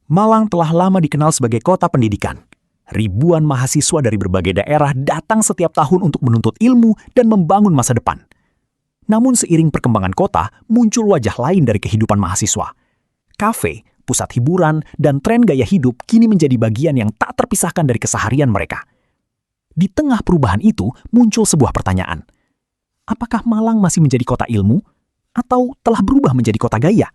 Malang telah lama dikenal sebagai kota pendidikan. Ribuan mahasiswa dari berbagai daerah datang setiap tahun untuk menuntut ilmu dan membangun masa depan. Namun seiring perkembangan kota, muncul wajah lain dari kehidupan mahasiswa. Kafe, pusat hiburan, dan tren gaya hidup kini menjadi bagian yang tak terpisahkan dari keseharian mereka. Di tengah perubahan itu, muncul sebuah pertanyaan. Apakah Malang masih menjadi kota ilmu? Atau telah berubah menjadi kota gaya?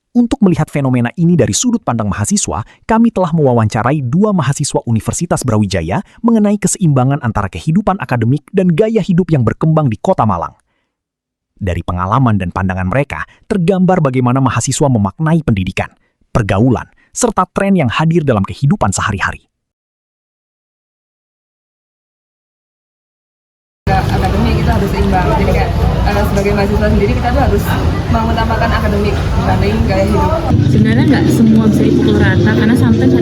Untuk melihat fenomena ini dari sudut pandang mahasiswa, kami telah mewawancarai dua mahasiswa Universitas Brawijaya mengenai keseimbangan antara kehidupan akademik dan gaya hidup yang berkembang di kota Malang. Dari pengalaman dan pandangan mereka, tergambar bagaimana mahasiswa memaknai pendidikan, pergaulan, serta tren yang hadir dalam kehidupan sehari-hari. Akademik itu harus seimbang. Jadi kayak sebagai mahasiswa sendiri kita tuh harus mengutamakan akademik dibanding gaya hidup. Sebenarnya nggak semua bisa dipukul rata karena sometimes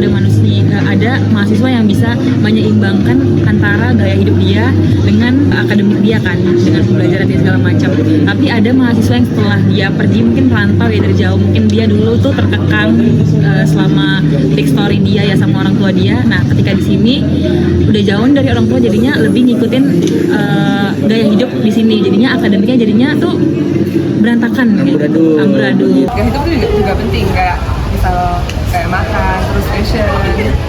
ada mahasiswa yang bisa menyeimbangkan antara gaya hidup dia dengan akademik dia kan, dengan pembelajaran dan segala macam. Tapi ada mahasiswa yang setelah dia pergi mungkin rantau ya dari jauh, mungkin dia dulu tuh terkekang selama big story dia ya sama orang tua dia. Nah ketika di sini udah jauh dari orang tua jadinya lebih ngikutin gaya hidup di sini, jadinya akademiknya jadinya tuh berantakan amburadul. Gaya hidup itu juga penting, kayak misal kayak makan, terus fashion,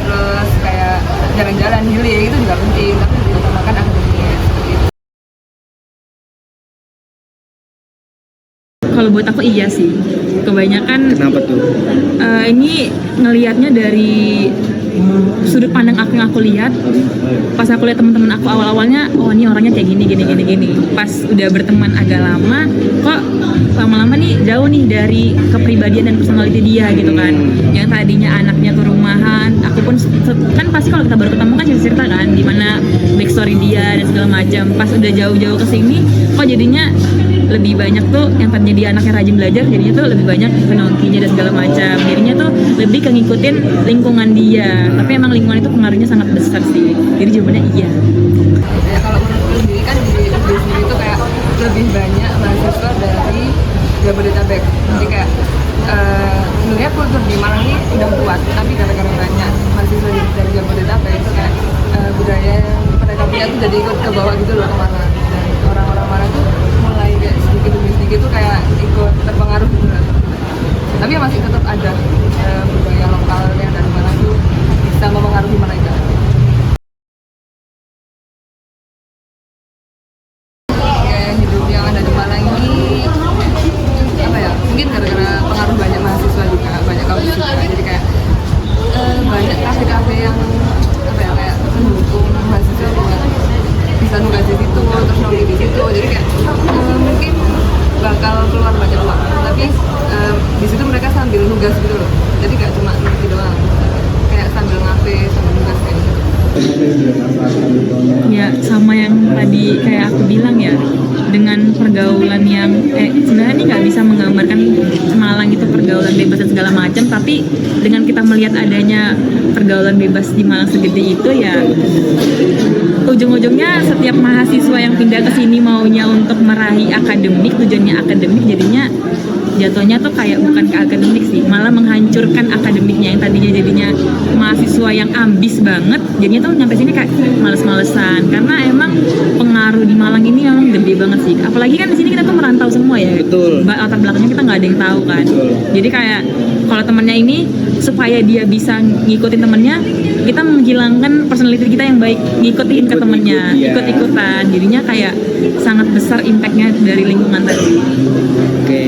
terus kayak jalan-jalan, healing itu juga penting, tapi diutamakan akademiknya. Kalau buat aku iya sih, kebanyakan. Kenapa tuh? Ini ngelihatnya dari sudut pandang aku yang aku lihat. Pas aku lihat teman-teman aku awal-awalnya, oh ini orangnya kayak gini. Pas udah berteman agak lama, kok lama-lama nih jauh nih dari kepribadian dan personality dia gitu kan. Yang tadinya anaknya tuh rumahan, aku pun kan pasti kalau kita baru ketemu kan cerita kan gimana backstory dia dan segala macam. Pas udah jauh-jauh kesini, kok jadinya lebih banyak tuh yang tadinya dia anaknya rajin belajar, jadinya tuh lebih banyak penongkinya dan segala macam. Jadinya tuh lebih ke ngikutin lingkungan dia. Tapi emang lingkungan itu pengaruhnya sangat besar sih. Jadi jawabannya iya. Ya kalau menurut sendiri kan di sini itu kayak lebih banyak mahasiswa dari Jabodetabek. Jadi kayak sebenarnya kultur di Malang ini udah kuat, tapi gara-gara banyak mahasiswa dari Jabodetabek itu kayak budaya yang mereka punya tuh jadi ikut ke bawah gitu loh ke Malang. Dan orang-orang Malang tuh mulai kayak sedikit demi sedikit tuh kayak ikut terpengaruh gitu lah. Tapi ya masih tetap ada budaya lokal yang dari Malang tuh bisa mempengaruhi mereka. Kayak hidup yang ada di Malang ini apa ya? Mungkin gara-gara pengaruh banyak mahasiswa juga, banyak kampus juga. Jadi kayak banyak kafe-kafe yang apa ya kayak mendukung mahasiswa buat bisa nugas di situ, terus nongki di situ. Jadi kayak mungkin bakal keluar banyak uang, tapi di situ mereka sambil nugas gitu loh. Jadi gak cuma nongki doang, kayak sambil ngafe, sambil nugas kayak gitu. Ya sama yang tadi kayak aku bilang ya, dengan pergaulan yang sebenarnya ini nggak bisa menggambarkan Malang itu pergaulan bebas dan segala macam, tapi dengan kita melihat adanya pergaulan bebas di Malang segede itu ya ujung-ujungnya setiap mahasiswa yang pindah ke sini maunya untuk meraih akademik, tujuannya akademik, jadinya jatuhnya tuh kayak bukan ke akademik sih, malah menghancurkan akademiknya yang tadinya jadinya mahasiswa yang ambis banget, jadinya tuh nyampe sini kayak males-malesan karena emang pengaruh di Malang ini memang gede banget sih. Apalagi kan di sini kita tuh merantau semua ya. Betul. Latar belakangnya kita nggak ada yang tahu kan. Betul. Jadi kayak kalau temennya ini supaya dia bisa ngikutin temennya, kita menghilangkan personality kita yang baik, ngikutin ke temennya, ikut-ikutan. Jadinya kayak sangat besar impactnya dari lingkungan tadi. Oke.